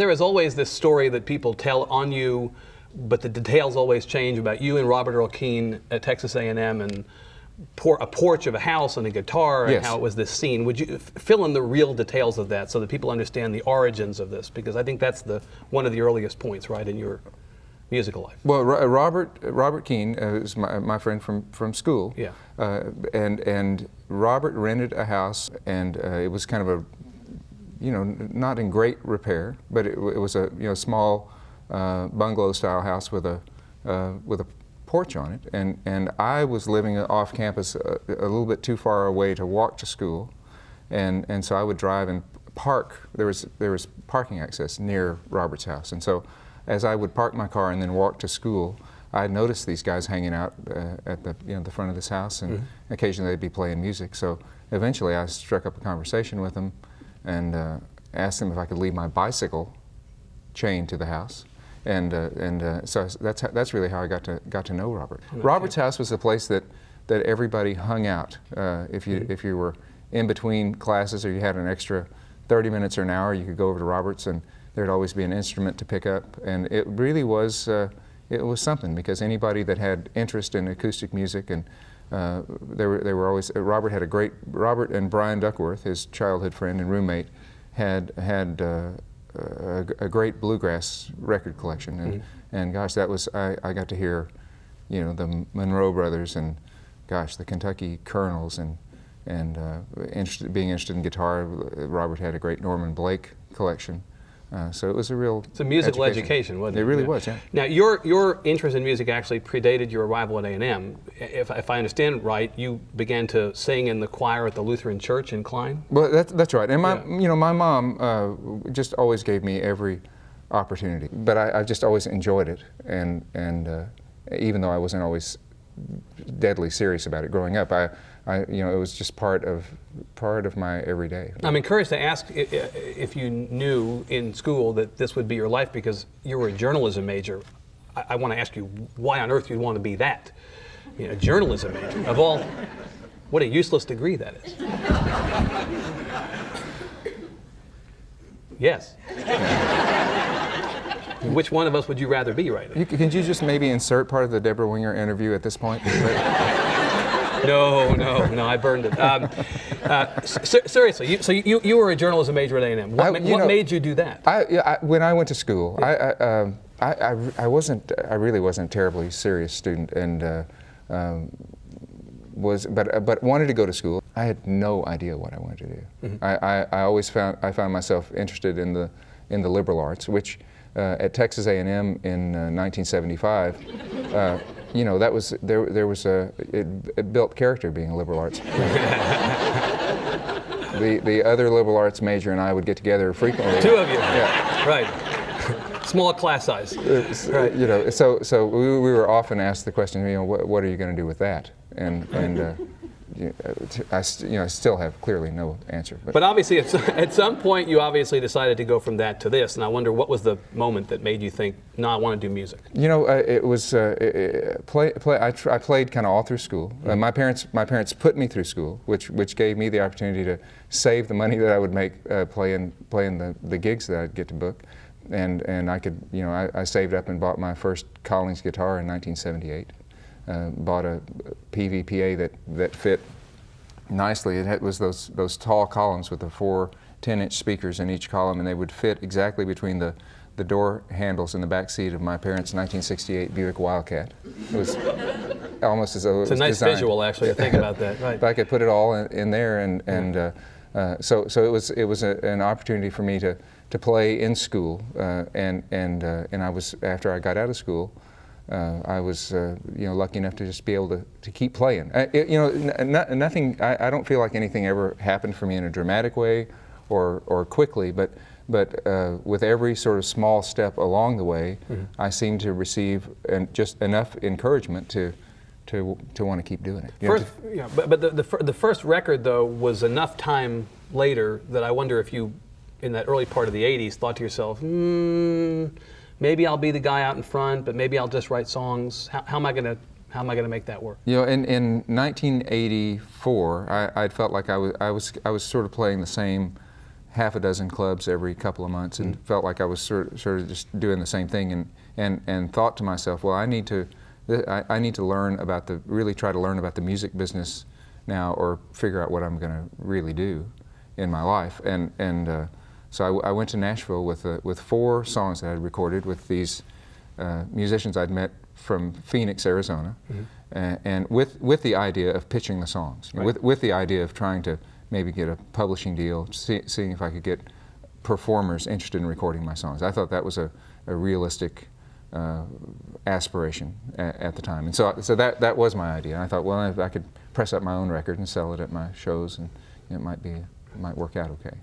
There is always this story that people tell on you, but the details always change about you and Robert Earl Keen at Texas A&M and a porch of a house and a guitar and how it was this scene. Would you fill in the real details of that so that people understand the origins of this? Because I think that's one of the earliest points, right, in your musical life. Well, Robert Keen is my friend from school. Yeah. And Robert rented a house, and it was kind of a, not in great repair, but it was a small bungalow-style house with a porch on it, and I was living off campus a little bit too far away to walk to school, and so I would drive and park. There was parking access near Robert's house, and so as I would park my car and then walk to school, I noticed these guys hanging out at the front of this house, and occasionally they'd be playing music. So eventually I struck up a conversation with them and asked them if I could leave my bicycle chained to the house. So that's really how I got to know Robert. Robert's house was a place that everybody hung out. If you were in between classes or you had an extra 30 minutes or an hour, you could go over to Robert's, and there'd always be an instrument to pick up. And it really was something, because anybody that had interest in acoustic music, and they were always, Robert and Brian Duckworth, his childhood friend and roommate, had a great bluegrass record collection, and gosh, that was, I got to hear, the Monroe Brothers, and gosh, the Kentucky Colonels, and being interested in guitar. Robert had a great Norman Blake collection, so it was it's a musical education, wasn't it? It really was, yeah. Now, your interest in music actually predated your arrival at A&M. If I understand right, you began to sing in the choir at the Lutheran Church in Klein? Well, that's right. And my mom just always gave me every opportunity, but I just always enjoyed it, and even though I wasn't always deadly serious about it growing up, it was just part of my everyday. I'm encouraged to ask if you knew in school that this would be your life, because you were a journalism major. I want to ask you why on earth you'd want to be that. A journalism major. Of all, what a useless degree that is. Yes. Which one of us would you rather be right now? Can you just maybe insert part of the Deborah Winger interview at this point? No, I burned it. Seriously, so you were a journalism major at A&M. What made you do that? When I went to school, I really wasn't a terribly serious student, and but wanted to go to school. I had no idea what I wanted to do. I always found myself interested in the liberal arts, which at Texas A&M in 1975. That was it built character being a liberal arts. The other liberal arts major and I would get together frequently. Two of you. Yeah. Right. Small class size. Right. So we were often asked the question, what are you going to do with that? And I still have clearly no answer. But obviously, at some point, you obviously decided to go from that to this, and I wonder what was the moment that made you think, no, I want to do music? It was I played kind of all through school. My parents put me through school, which gave me the opportunity to save the money that I would make playing the gigs that I'd get to book, and I could I saved up and bought my first Collins guitar in 1978. Bought a PVPA that fit nicely. It was those tall columns with the 4 10-inch speakers in each column, and they would fit exactly between the door handles in the back seat of my parents' 1968 Buick Wildcat. It was almost as though it was It's a nice designed. visual, actually, to think about that. Right. But I could put it all in there, so it was an opportunity for me to play in school, and I was, after I got out of school, I was lucky enough to just be able to keep playing. Nothing. I don't feel like anything ever happened for me in a dramatic way or quickly, but with every sort of small step along the way, I seemed to receive just enough encouragement to want to keep doing it. But the first record, though, was enough time later that I wonder if you, in that early part of the 80s, thought to yourself, maybe I'll be the guy out in front, but maybe I'll just write songs. How am I going to make that work? In 1984, I felt like I was sort of playing the same half a dozen clubs every couple of months, and felt like I was sort of just doing the same thing, and thought to myself, well, I need to learn about really try to learn about the music business now, or figure out what I'm going to really do in my life. So I went to Nashville with 4 songs that I had recorded with these musicians I'd met from Phoenix, Arizona, and with the idea of pitching the songs, right. with the idea of trying to maybe get a publishing deal, seeing if I could get performers interested in recording my songs. I thought that was a realistic aspiration at the time, and so that was my idea. And I thought, well, if I could press up my own record and sell it at my shows, and it might work out okay.